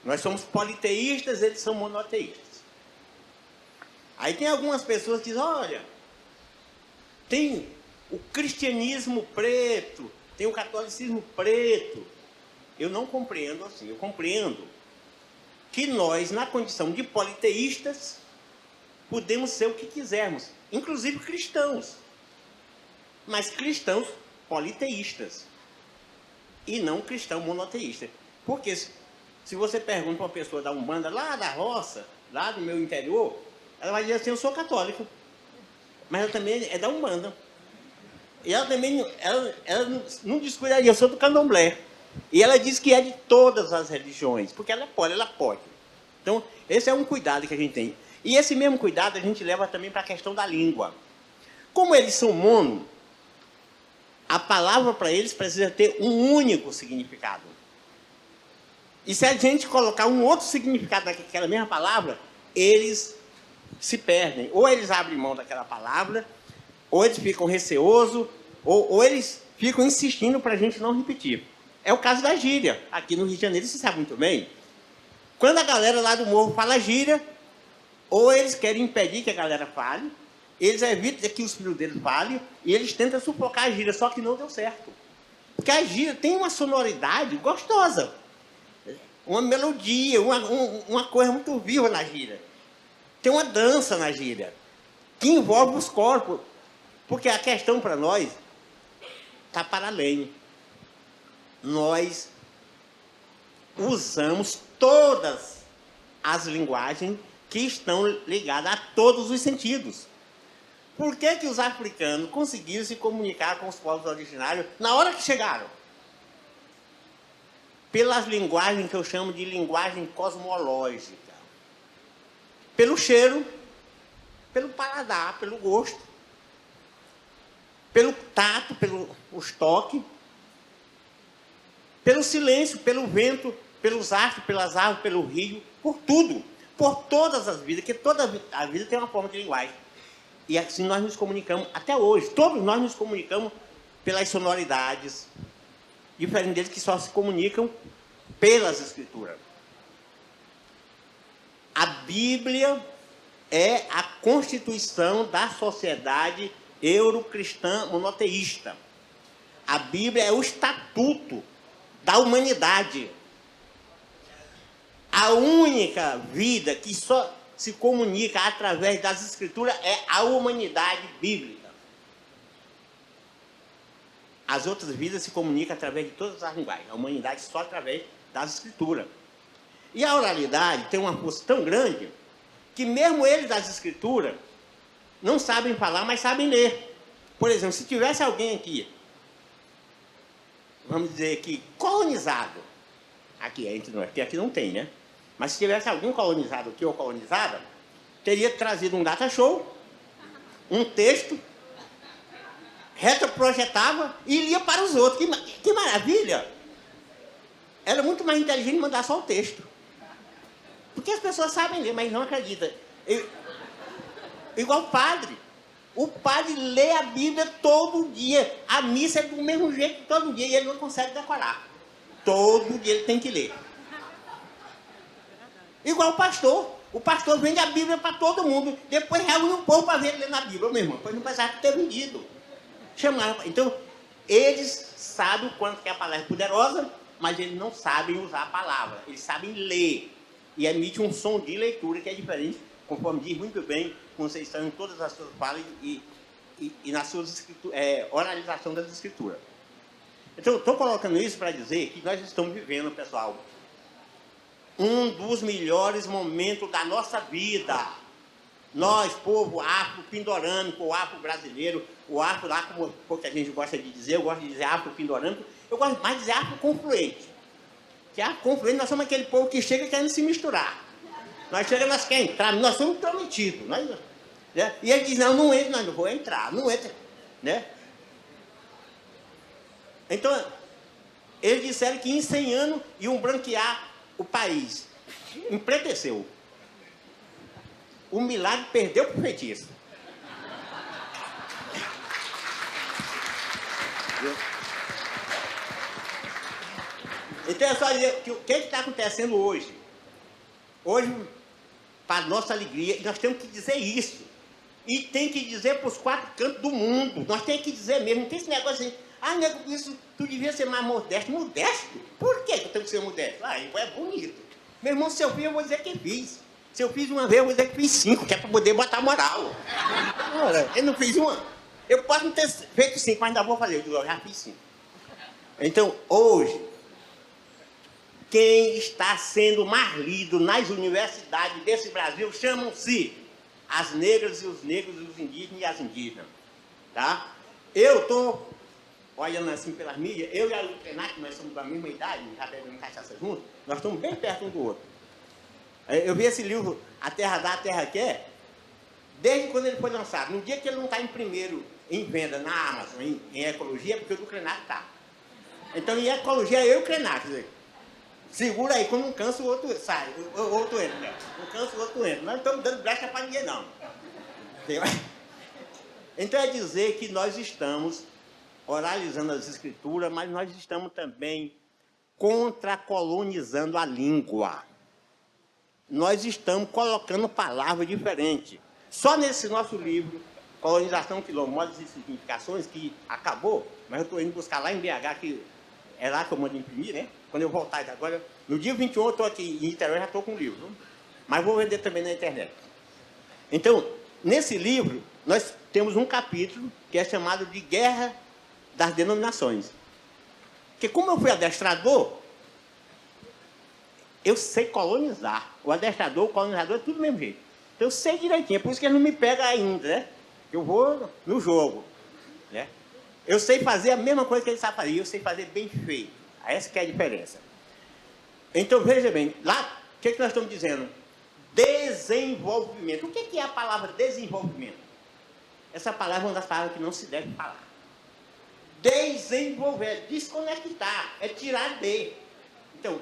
[SPEAKER 3] Nós somos politeístas, eles são monoteístas. Aí tem algumas pessoas que dizem, olha, tem o cristianismo preto, tem o catolicismo preto. Eu não compreendo assim, eu compreendo que nós, na condição de politeístas, podemos ser o que quisermos, inclusive cristãos, mas cristãos politeístas e não cristão monoteísta. Porque se você pergunta para uma pessoa da Umbanda, lá da roça, lá do meu interior, ela vai dizer assim, eu sou católico, mas ela também é da Umbanda. E ela também, ela não descuidaria, eu sou do candomblé. E ela diz que é de todas as religiões, porque ela pode. Então, esse é um cuidado que a gente tem. E esse mesmo cuidado a gente leva também para a questão da língua. Como eles são mono, a palavra para eles precisa ter um único significado. E se a gente colocar um outro significado naquela mesma palavra, eles se perdem. Ou eles abrem mão daquela palavra, ou eles ficam receosos, ou eles ficam insistindo para a gente não repetir. É o caso da gíria. Aqui no Rio de Janeiro, você sabe muito bem. Quando a galera lá do morro fala gíria, ou eles querem impedir que a galera fale, eles evitam que os filhos deles falem, e eles tentam sufocar a gíria, só que não deu certo. Porque a gíria tem uma sonoridade gostosa, uma melodia, uma coisa muito viva na gíria. Tem uma dança na gíria, que envolve os corpos. Porque a questão para nós está para além. Nós usamos todas as linguagens que estão ligadas a todos os sentidos. Por que que os africanos conseguiram se comunicar com os povos originários na hora que chegaram? Pelas linguagens que eu chamo de linguagem cosmológica. Pelo cheiro, pelo paladar, pelo gosto, pelo tato, pelo toque, pelo silêncio, pelo vento, pelos astros, pelas árvores, pelo rio, por tudo, por todas as vidas, que toda a vida tem uma forma de linguagem. E assim nós nos comunicamos até hoje. Todos nós nos comunicamos pelas sonoridades, diferente deles que só se comunicam pelas escrituras. A Bíblia é a constituição da sociedade eurocristã monoteísta. A Bíblia é o estatuto da humanidade. A única vida que só se comunica através das escrituras é a humanidade bíblica. As outras vidas se comunicam através de todas as linguagens. A humanidade só através das escrituras. E a oralidade tem uma força tão grande que mesmo eles das escrituras não sabem falar, mas sabem ler. Por exemplo, se tivesse alguém aqui, vamos dizer que colonizado, aqui entre nós, que aqui não tem, né? Mas se tivesse alguém colonizado aqui ou colonizada, teria trazido um data show, um texto, retroprojetava e lia para os outros. Que maravilha! Era muito mais inteligente mandar só o texto. Porque as pessoas sabem ler, mas não acreditam. Igual o padre. O padre lê a Bíblia todo dia. A missa é do mesmo jeito todo dia e ele não consegue decorar. Todo dia ele tem que ler. Igual o pastor. O pastor vende a Bíblia para todo mundo. Depois reúne um povo para ver ele ler na Bíblia. Meu irmão, pois não precisava ter vendido. Chamaram. Então, eles sabem o quanto que a palavra é poderosa, mas eles não sabem usar a palavra. Eles sabem ler. E emite um som de leitura que é diferente, conforme diz muito bem, como vocês estão em todas as suas falas e nas suas oralização das escrituras. Então, estou colocando isso para dizer que nós estamos vivendo, pessoal, um dos melhores momentos da nossa vida. Nós, povo afro-pindorâmico, ou afro-brasileiro, o afro lá, como pouca gente gosta de dizer, eu gosto de dizer afro-pindorâmico, eu gosto mais de dizer afro-confluente. Que afro-confluente, nós somos aquele povo que chega querendo se misturar. Nós chegamos, nós queremos entrar, nós somos prometidos. Né? E ele diz, não entra, nós não vou entrar, não entra. Né? Então, eles disseram que em 100 anos iam branquear o país. Empreteceu. O milagre perdeu para o feitiço. Então é só dizer que o que está acontecendo hoje? Hoje, para nossa alegria, e nós temos que dizer isso. E tem que dizer para os 4 cantos do mundo. Nós temos que dizer mesmo. Não tem esse negócio assim, nego, isso, tu devia ser mais modesto. Modesto? Por que eu tenho que ser modesto? É bonito. Meu irmão, se eu fiz, eu vou dizer que fiz. Se eu fiz uma vez, eu vou dizer que fiz 5, que é para poder botar moral. Ora, eu não fiz uma. Eu posso não ter feito 5, mas ainda vou fazer. Eu digo, eu já fiz 5. Então, hoje, quem está sendo mais lido nas universidades desse Brasil chamam-se as negras e os negros, os indígenas e as indígenas. Tá? Eu estou olhando assim pelas mídias, eu e a Lupenac, nós somos da mesma idade, já bebemos cachaça juntos, nós estamos bem perto um do outro. Eu vi esse livro, A Terra Dá, A Terra Quer, desde quando ele foi lançado. No dia que ele não está em primeiro em venda na Amazon, em ecologia, porque o do Krenak está. Então, em ecologia, eu e o Krenak, quer dizer, segura aí, quando um cansa, o outro sai, o outro entra. Né? Um cansa, o outro entra. Nós não estamos dando brecha para ninguém, não. Então, é dizer que nós estamos oralizando as escrituras, mas nós estamos também contracolonizando a língua. Nós estamos colocando palavras diferentes. Só nesse nosso livro, Colonização, Quilombo, Modos e Significações, que acabou, mas eu estou indo buscar lá em BH, que é lá que eu mando imprimir, né? Quando eu voltar agora, no dia 21 eu estou aqui em Niterói, já estou com o livro. Mas vou vender também na internet. Então, nesse livro, nós temos um capítulo que é chamado de Guerra das Denominações. Porque como eu fui adestrador, eu sei colonizar. O adestrador, o colonizador, é tudo do mesmo jeito. Então eu sei direitinho, é por isso que ele não me pega ainda, né? Eu vou no jogo, né? Eu sei fazer a mesma coisa que ele sabe fazer, eu sei fazer bem feito. Essa que é a diferença. Então, veja bem, lá, o que nós estamos dizendo? Desenvolvimento. O que é a palavra desenvolvimento? Essa palavra é uma das palavras que não se deve falar. Desenvolver, é desconectar, é tirar de. Então,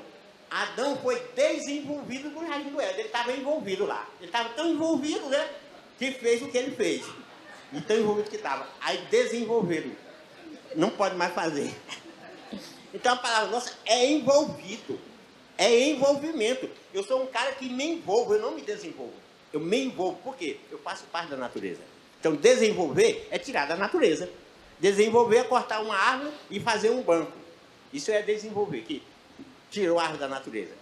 [SPEAKER 3] Adão foi desenvolvido do jardim do Éden, ele estava envolvido lá. Ele estava tão envolvido, né, que fez o que ele fez. E tão envolvido que estava. Aí desenvolveram. Não pode mais fazer. Então a palavra nossa é envolvido. É envolvimento. Eu sou um cara que me envolvo, eu não me desenvolvo. Eu me envolvo. Por quê? Eu faço parte da natureza. Então desenvolver é tirar da natureza. Desenvolver é cortar uma árvore e fazer um banco. Isso é desenvolver, que tirou a árvore da natureza.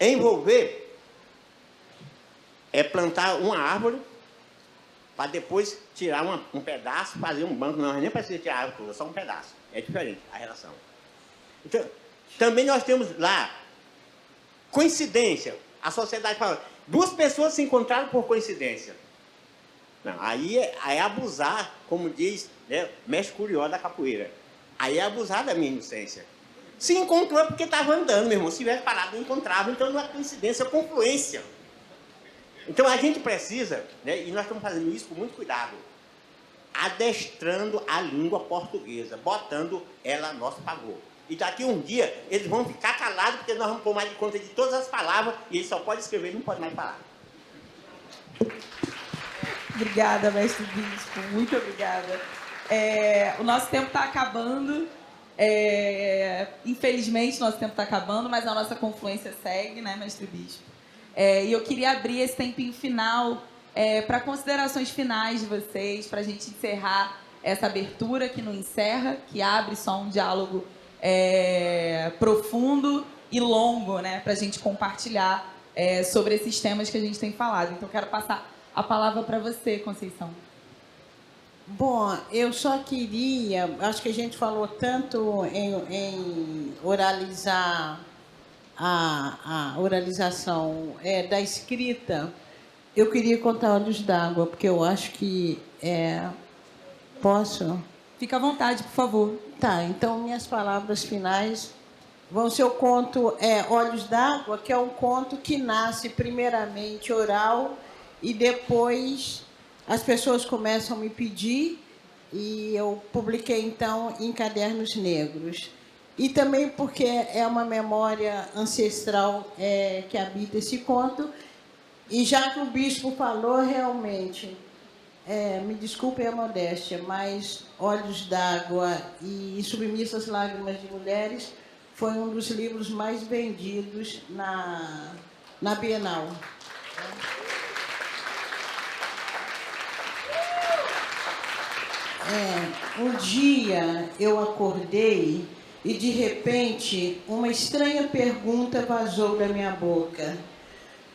[SPEAKER 3] Envolver é plantar uma árvore para depois tirar um pedaço, fazer um banco. Não, nem precisa tirar a árvore toda, só um pedaço. É diferente a relação. Então, também nós temos lá coincidência. A sociedade fala, 2 pessoas se encontraram por coincidência. Não, aí é abusar, como diz, né, mestre Curió da capoeira. Aí é abusar da minha inocência. Se encontrou porque estava andando, meu irmão. Se tivesse parado, não encontrava. Então não é coincidência, é confluência. Então a gente precisa, né, e nós estamos fazendo isso com muito cuidado, adestrando a língua portuguesa, botando ela a nosso favor. E daqui um dia eles vão ficar calados, porque nós vamos tomar de conta de todas as palavras, e eles só podem escrever, não podem mais falar.
[SPEAKER 1] Obrigada, mestre Bispo. Muito obrigada. O nosso tempo está acabando. Infelizmente, nosso tempo está acabando, mas a nossa confluência segue, né, mestre Bispo? E eu queria abrir esse tempinho final para considerações finais de vocês, para a gente encerrar essa abertura que não encerra, que abre só um diálogo profundo e longo, né, para a gente compartilhar sobre esses temas que a gente tem falado. Então, eu quero passar a palavra para você, Conceição.
[SPEAKER 2] Bom, eu só queria, acho que a gente falou tanto em oralizar a oralização da escrita, eu queria contar Olhos d'Água, porque eu acho que posso?
[SPEAKER 1] Fica à vontade, por favor.
[SPEAKER 2] Tá, então minhas palavras finais vão ser o conto Olhos d'Água, que é um conto que nasce primeiramente oral e depois as pessoas começam a me pedir e eu publiquei, então, em Cadernos Negros. E também porque é uma memória ancestral que habita esse conto. E já que o bispo falou, realmente, me desculpem a modéstia, mas Olhos d'Água e Submissas Lágrimas de Mulheres foi um dos livros mais vendidos na Bienal. Um dia eu acordei e, de repente, uma estranha pergunta vazou da minha boca.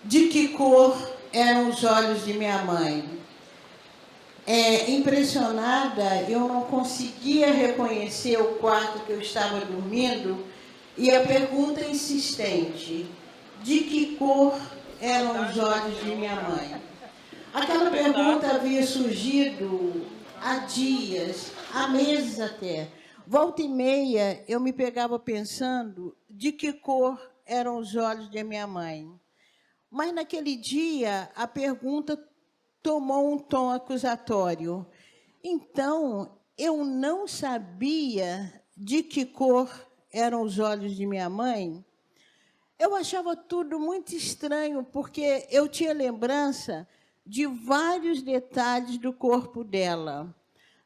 [SPEAKER 2] De que cor eram os olhos de minha mãe? Impressionada, eu não conseguia reconhecer o quarto que eu estava dormindo e a pergunta insistente: de que cor eram os olhos de minha mãe? Aquela pergunta havia surgido há dias, há meses até. Volta e meia, eu me pegava pensando de que cor eram os olhos de minha mãe. Mas, naquele dia, a pergunta tomou um tom acusatório. Então, eu não sabia de que cor eram os olhos de minha mãe. Eu achava tudo muito estranho, porque eu tinha lembrança de vários detalhes do corpo dela.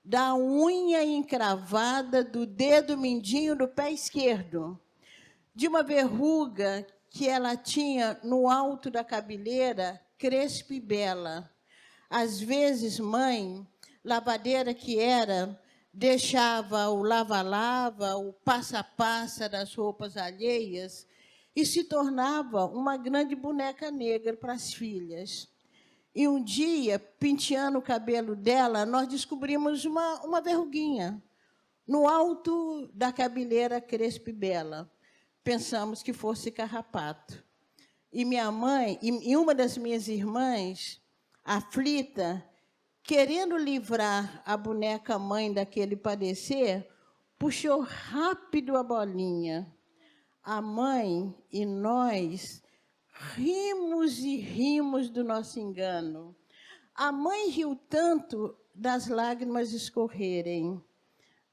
[SPEAKER 2] Da unha encravada do dedo mindinho do pé esquerdo. De uma verruga que ela tinha no alto da cabeleira, crespa e bela. Às vezes, mãe, lavadeira que era, deixava o lava-lava, o passa-passa das roupas alheias e se tornava uma grande boneca negra para as filhas. E um dia, penteando o cabelo dela, nós descobrimos uma verruguinha no alto da cabeleira crespa e bela. Pensamos que fosse carrapato. E minha mãe, e uma das minhas irmãs, aflita, querendo livrar a boneca mãe daquele padecer, puxou rápido a bolinha. A mãe e nós rimos e rimos do nosso engano. A mãe riu tanto das lágrimas escorrerem.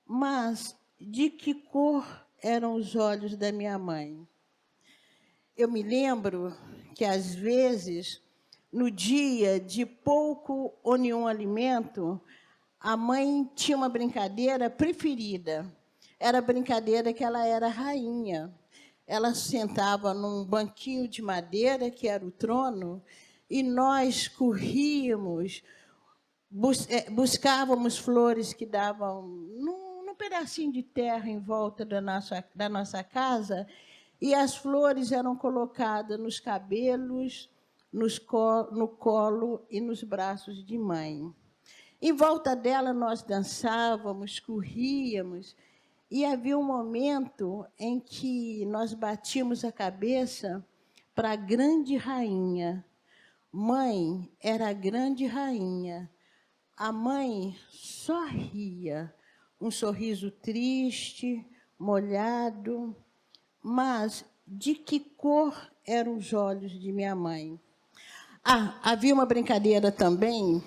[SPEAKER 2] Mas de que cor eram os olhos da minha mãe? Eu me lembro que, às vezes, no dia de pouco ou nenhum alimento, a mãe tinha uma brincadeira preferida. Era a brincadeira que ela era rainha. Ela sentava num banquinho de madeira, que era o trono, e nós corríamos, buscávamos flores que davam num pedacinho de terra em volta da nossa casa, e as flores eram colocadas nos cabelos, no colo e nos braços de mãe. Em volta dela, nós dançávamos, corríamos, e havia um momento em que nós batíamos a cabeça para a grande rainha. Mãe era a grande rainha. A mãe só ria, um sorriso triste, molhado. Mas de que cor eram os olhos de minha mãe? Havia uma brincadeira também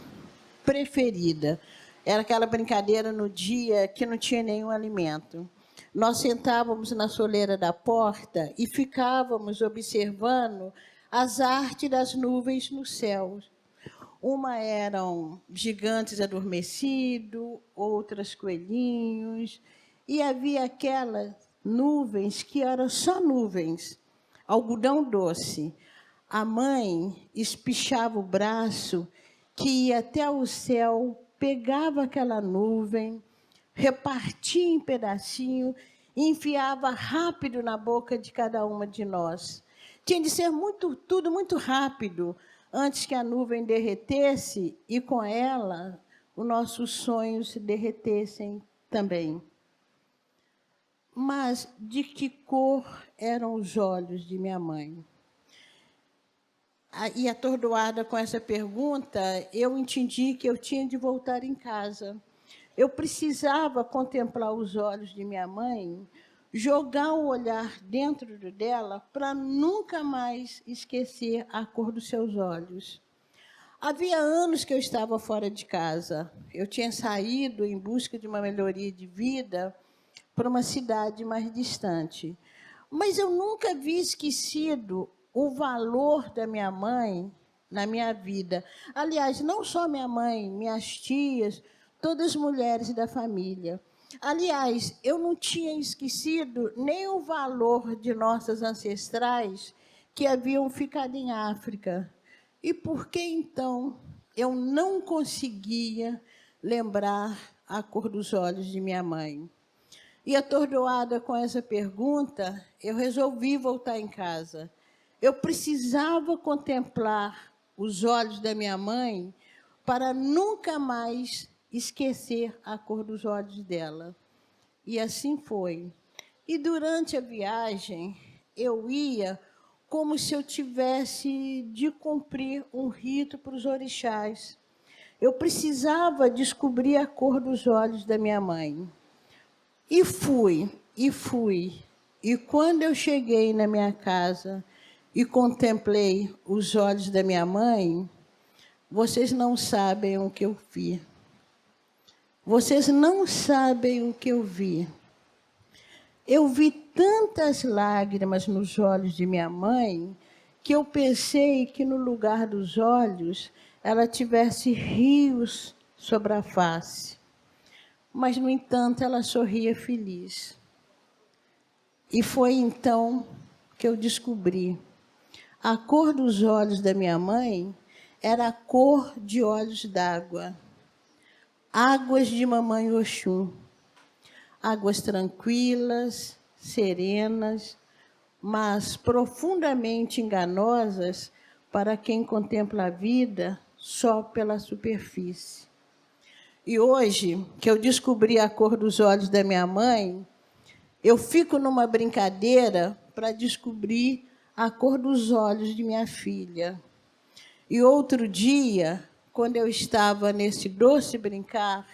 [SPEAKER 2] preferida. Era aquela brincadeira no dia que não tinha nenhum alimento. Nós sentávamos na soleira da porta e ficávamos observando as artes das nuvens no céu. Uma eram gigantes adormecidos, outras coelhinhos, e havia aquelas nuvens que eram só nuvens, algodão doce. A mãe espichava o braço que ia até o céu, pegava aquela nuvem, repartia em pedacinho e enfiava rápido na boca de cada uma de nós. Tinha de ser tudo muito rápido, antes que a nuvem derretesse e, com ela, os nossos sonhos se derretessem também. Mas de que cor eram os olhos de minha mãe? E, atordoada com essa pergunta, eu entendi que eu tinha de voltar em casa. Eu precisava contemplar os olhos de minha mãe, jogar o olhar dentro dela para nunca mais esquecer a cor dos seus olhos. Havia anos que eu estava fora de casa. Eu tinha saído em busca de uma melhoria de vida para uma cidade mais distante. Mas eu nunca havia esquecido o valor da minha mãe na minha vida. Aliás, não só minha mãe, minhas tias, todas as mulheres da família. Aliás, eu não tinha esquecido nem o valor de nossas ancestrais que haviam ficado em África. E por que, então, eu não conseguia lembrar a cor dos olhos de minha mãe? E, atordoada com essa pergunta, eu resolvi voltar em casa. Eu precisava contemplar os olhos da minha mãe para nunca mais esquecer a cor dos olhos dela. E assim foi. E durante a viagem, eu ia como se eu tivesse de cumprir um rito para os orixás. Eu precisava descobrir a cor dos olhos da minha mãe. E fui, e fui. E quando eu cheguei na minha casa e contemplei os olhos da minha mãe, vocês não sabem o que eu vi. Vocês não sabem o que eu vi. Eu vi tantas lágrimas nos olhos de minha mãe que eu pensei que no lugar dos olhos ela tivesse rios sobre a face. Mas, no entanto, ela sorria feliz. E foi então que eu descobri. A cor dos olhos da minha mãe era a cor de olhos d'água. Águas de Mamãe Oxum. Águas tranquilas, serenas, mas profundamente enganosas para quem contempla a vida só pela superfície. E hoje, que eu descobri a cor dos olhos da minha mãe, eu fico numa brincadeira para descobrir a cor dos olhos de minha filha. E outro dia, quando eu estava nesse doce brincar,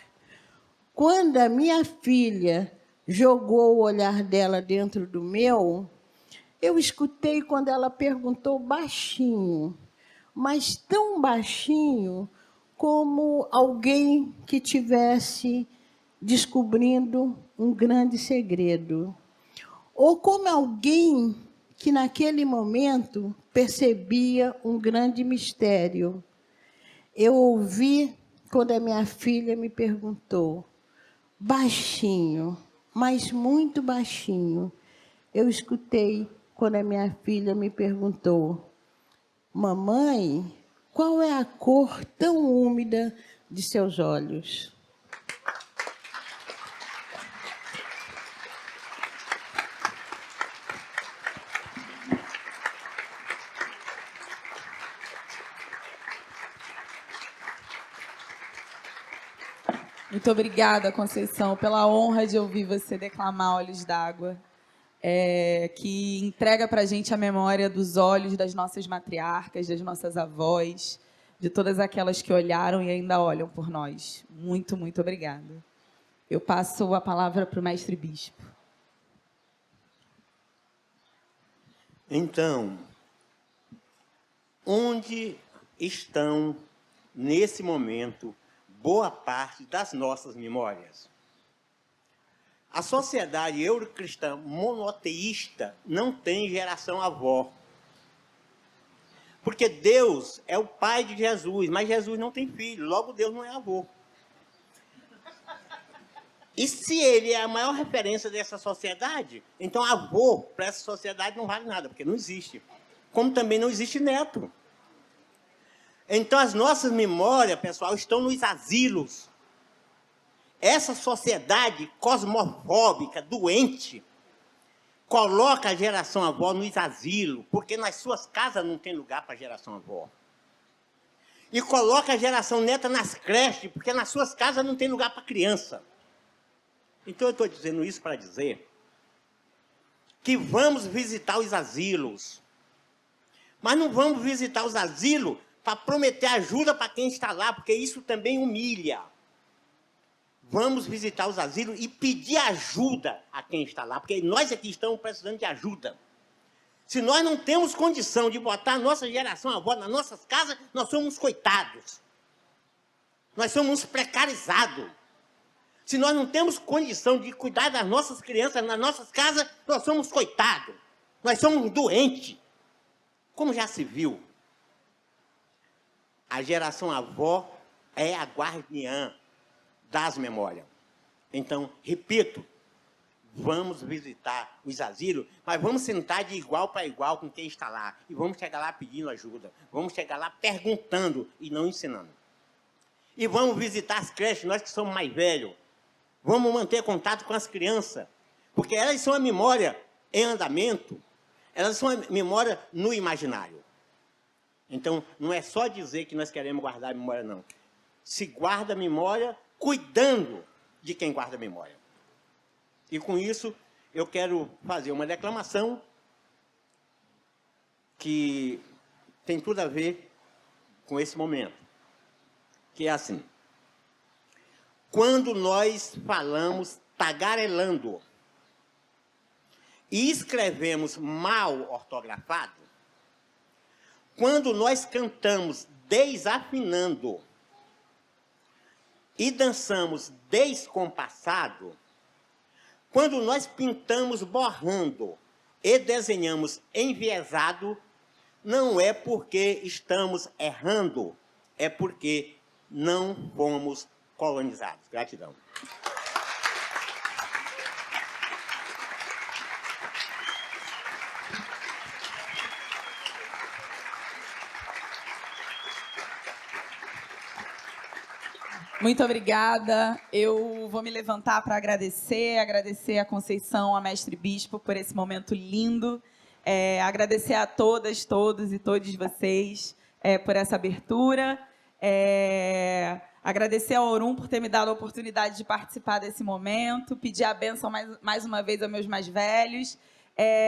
[SPEAKER 2] quando a minha filha jogou o olhar dela dentro do meu, eu escutei quando ela perguntou baixinho, mas tão baixinho como alguém que tivesse descobrindo um grande segredo. Ou como alguém que, naquele momento, percebia um grande mistério. Eu ouvi quando a minha filha me perguntou, baixinho, mas muito baixinho. Eu escutei quando a minha filha me perguntou, mamãe, qual é a cor tão úmida de seus olhos?
[SPEAKER 1] Muito obrigada, Conceição, pela honra de ouvir você declamar Olhos d'Água, que entrega para a gente a memória dos olhos das nossas matriarcas, das nossas avós, de todas aquelas que olharam e ainda olham por nós. Muito, muito obrigada. Eu passo a palavra para o mestre Bispo.
[SPEAKER 3] Então, onde estão, nesse momento, boa parte das nossas memórias? A sociedade eurocristã monoteísta não tem geração avó. Porque Deus é o pai de Jesus, mas Jesus não tem filho, logo Deus não é avô. E se ele é a maior referência dessa sociedade, então avô para essa sociedade não vale nada, porque não existe. Como também não existe neto. Então, as nossas memórias, pessoal, estão nos asilos. Essa sociedade cosmofóbica, doente, coloca a geração avó nos asilos, porque nas suas casas não tem lugar para a geração avó. E coloca a geração neta nas creches, porque nas suas casas não tem lugar para criança. Então, eu estou dizendo isso para dizer que vamos visitar os asilos. Mas não vamos visitar os asilos para prometer ajuda para quem está lá, porque isso também humilha. Vamos visitar os asilos e pedir ajuda a quem está lá, porque nós aqui estamos precisando de ajuda. Se nós não temos condição de botar a nossa geração avó nas nossas casas, nós somos coitados. Nós somos precarizados. Se nós não temos condição de cuidar das nossas crianças nas nossas casas, nós somos coitados. Nós somos doentes. Como já se viu, a geração avó é a guardiã das memórias. Então, repito, vamos visitar os asilos, mas vamos sentar de igual para igual com quem está lá. E vamos chegar lá pedindo ajuda. Vamos chegar lá perguntando e não ensinando. E vamos visitar as creches, nós que somos mais velhos. Vamos manter contato com as crianças. Porque elas são a memória em andamento. Elas são a memória no imaginário. Então, não é só dizer que nós queremos guardar a memória, não. Se guarda a memória cuidando de quem guarda a memória. E com isso, eu quero fazer uma declamação que tem tudo a ver com esse momento. Que é assim. Quando nós falamos tagarelando e escrevemos mal ortografado, quando nós cantamos desafinando e dançamos descompassado, quando nós pintamos borrando e desenhamos enviesado, não é porque estamos errando, é porque não fomos colonizados. Gratidão.
[SPEAKER 1] Muito obrigada. Eu vou me levantar para agradecer a Conceição, a Mestre Bispo, por esse momento lindo. Agradecer a todas, todos e todos vocês por essa abertura. Agradecer ao Orum por ter me dado a oportunidade de participar desse momento. Pedir a bênção mais uma vez aos meus mais velhos.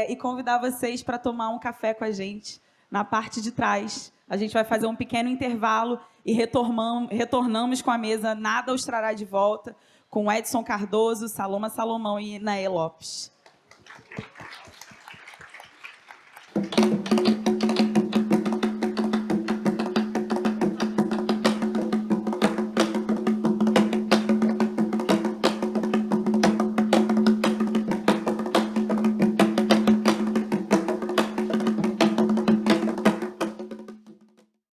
[SPEAKER 1] E convidar vocês para tomar um café com a gente na parte de trás. A gente vai fazer um pequeno intervalo e retornamos com a mesa Nada os Trará de Volta, com Edson Cardoso, Saloma Salomão e Naê Lopes.